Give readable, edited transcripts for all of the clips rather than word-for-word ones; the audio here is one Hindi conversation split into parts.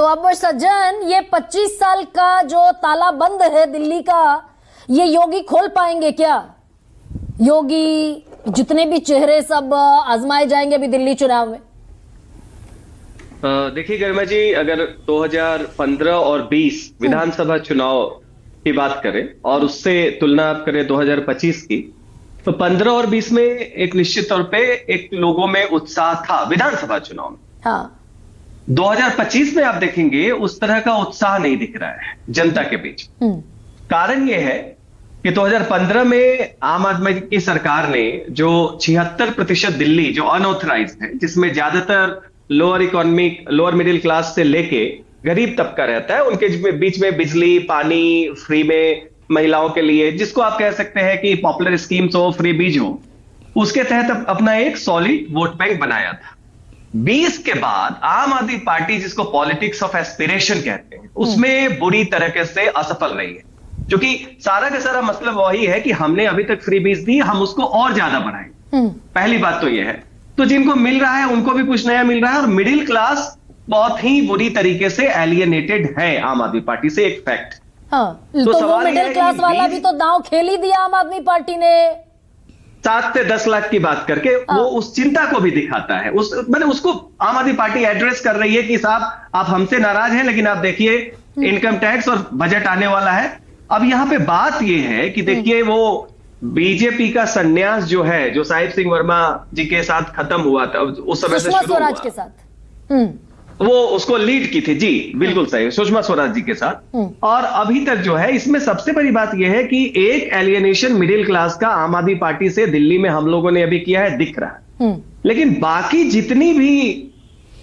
तो अब सज्जन, ये 25 साल का जो ताला बंद है दिल्ली का, ये योगी खोल पाएंगे क्या? योगी जितने भी चेहरे सब आजमाए जाएंगे अभी दिल्ली चुनाव में। देखिए गरिमा जी, अगर 2015 और 20 विधानसभा चुनाव की बात करें और उससे तुलना आप करें 2025 की, तो 15 और 20 में एक निश्चित तौर पे एक लोगों में उत्साह था विधानसभा चुनाव में। हाँ। 2025 में आप देखेंगे उस तरह का उत्साह नहीं दिख रहा है जनता के बीच। कारण यह है कि 2015 में आम आदमी की सरकार ने जो 76% दिल्ली जो अनऑथराइज्ड है, जिसमें ज्यादातर लोअर मिडिल क्लास से लेके गरीब तबका रहता है, उनके बीच में बिजली पानी फ्री में महिलाओं के लिए, जिसको आप कह सकते हैं कि पॉपुलर स्कीम्स हो, फ्री बीज हो, उसके तहत अपना एक सॉलिड वोट बैंक बनाया था। 20 के बाद आम आदमी पार्टी, जिसको पॉलिटिक्स ऑफ एस्पिरेशन कहते हैं, उसमें बुरी तरीके से असफल रही है, क्योंकि सारा का सारा मतलब वही है कि हमने अभी तक फ्री बीज दी, हम उसको और ज्यादा बढ़ाएं। पहली बात तो यह है, तो जिनको मिल रहा है उनको भी कुछ नया मिल रहा है, और मिडिल क्लास बहुत ही बुरी तरीके से एलियनेटेड है आम आदमी पार्टी से, एक फैक्ट। हाँ, तो वो मिडिल क्लास वाला भी तो दांव खेल ही दिया आम आदमी पार्टी ने। 7 से 10 लाख की बात करके वो उस चिंता को भी दिखाता है, उसको आम आदमी पार्टी एड्रेस कर रही है कि साहब आप हमसे नाराज हैं, लेकिन आप देखिए इनकम टैक्स और बजट आने वाला है। अब यहां पे बात यह है कि देखिए वो बीजेपी का संन्यास जो है, जो साहिब सिंह वर्मा जी के साथ खत्म हुआ था, उस समय से शुरू हुआ के साथ वो उसको लीड की थी। जी बिल्कुल सही, सुषमा स्वराज जी के साथ। और अभी तक जो है, इसमें सबसे बड़ी बात यह है कि एक एलियनेशन मिडिल क्लास का आम आदमी पार्टी से दिल्ली में हम लोगों ने अभी किया है, दिख रहा है। लेकिन बाकी जितनी भी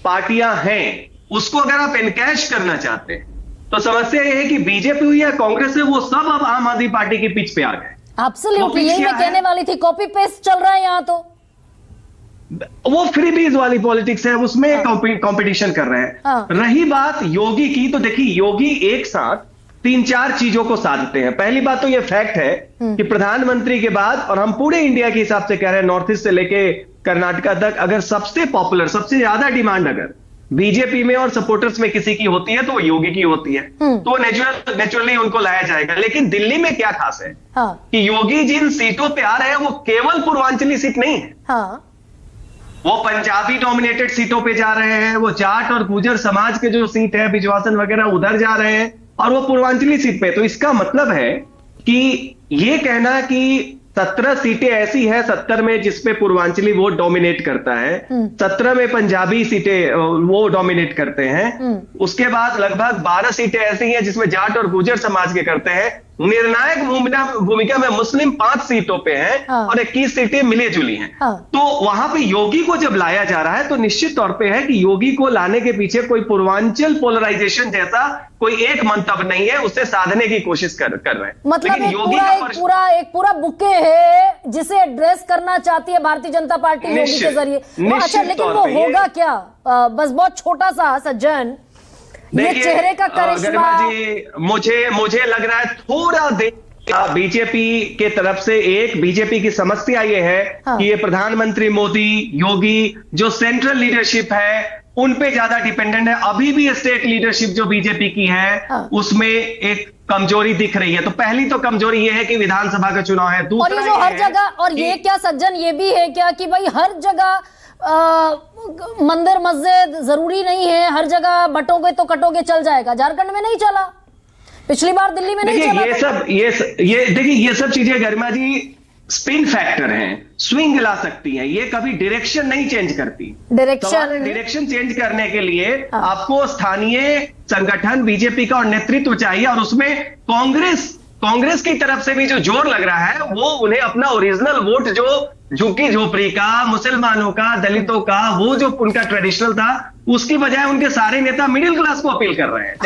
पार्टियां हैं, उसको अगर आप एनकैश करना चाहते हैं, तो समस्या यह है कि बीजेपी हुई या कांग्रेस है, वो सब अब आम आदमी पार्टी के पिच पे आ गए। एब्सोल्युटली, यही मैं कहने वाली थी, कॉपी पेस्ट चल रहा है यहाँ। तो वो फ्री बीज वाली पॉलिटिक्स है, उसमें कंपटीशन कर रहे हैं। रही बात योगी की, तो देखिए योगी एक साथ 3-4 चीजों को साधते हैं। पहली बात तो ये फैक्ट है कि प्रधानमंत्री के बाद, और हम पूरे इंडिया के हिसाब से कह रहे हैं, नॉर्थ ईस्ट से लेके कर्नाटका तक, अगर सबसे पॉपुलर, सबसे ज्यादा डिमांड अगर बीजेपी में और सपोर्टर्स में किसी की होती है तो वो योगी की होती है, तो नेचुरली उनको लाया जाएगा। लेकिन दिल्ली में क्या खास है कि योगी जिन सीटों पे आ रहे हैं वो केवल पूर्वांचली सीट नहीं है, वो पंजाबी डोमिनेटेड सीटों पे जा रहे हैं, वो जाट और गुजर समाज के जो सीट है, बिजवासन वगैरह, उधर जा रहे हैं, और वो पूर्वांचली सीट पे। तो इसका मतलब है कि ये कहना कि 17 सीटें ऐसी है 70 में जिसपे पूर्वांचली वोट डोमिनेट करता है, 17 में पंजाबी सीटें वो डोमिनेट करते हैं, उसके बाद लगभग 12 सीटें ऐसी हैं जिसमें जाट और गुजर समाज के करते हैं, निर्णायक भूमिका में मुस्लिम 5 सीटों पे हैं, और 21 सीटें मिली जुली हैं। तो वहां पे योगी को जब लाया जा रहा है, तो निश्चित तौर पे है कि योगी को लाने के पीछे कोई पूर्वांचल पोलराइजेशन जैसा कोई एक मंतव्य नहीं है, उससे साधने की कोशिश कर रहे हैं। मतलब एक पूरा बुके है जिसे एड्रेस करना चाहती है भारतीय जनता पार्टी योगी के जरिए। अच्छा, लेकिन वो होगा क्या? बस बहुत छोटा सा सज्जन, ये चेहरे का करिश्मा जी, मुझे लग रहा है थोड़ा बीजेपी के तरफ से, एक बीजेपी की समस्या ये है कि ये प्रधानमंत्री मोदी, योगी जो सेंट्रल लीडरशिप है उन पे ज्यादा डिपेंडेंट है। अभी भी स्टेट लीडरशिप जो बीजेपी की है उसमें एक कमजोरी दिख रही है। तो पहली तो कमजोरी ये है कि विधानसभा का चुनाव है, और ये जो हर जगह, और ये क्या सज्जन, ये भी है क्या कि भाई हर जगह मंदिर मस्जिद जरूरी नहीं है, हर जगह बटोगे तो कटोगे चल जाएगा। झारखंड में नहीं चला, पिछली बार दिल्ली में नहीं चला। ये देखिए, ये सब चीजें गरिमा जी स्पिन फैक्टर हैं, स्विंग ला सकती हैं, ये कभी डायरेक्शन नहीं चेंज करती। डायरेक्शन चेंज करने के लिए आपको स्थानीय संगठन बीजेपी का और नेतृत्व चाहिए, और उसमें कांग्रेस की तरफ से भी जो जोर लग रहा है, वो उन्हें अपना ओरिजिनल वोट, जो झुग्गी झोपड़ी का, मुसलमानों का, दलितों का, वो जो उनका ट्रेडिशनल था, उसकी बजाय उनके सारे नेता मिडिल क्लास को अपील कर रहे हैं।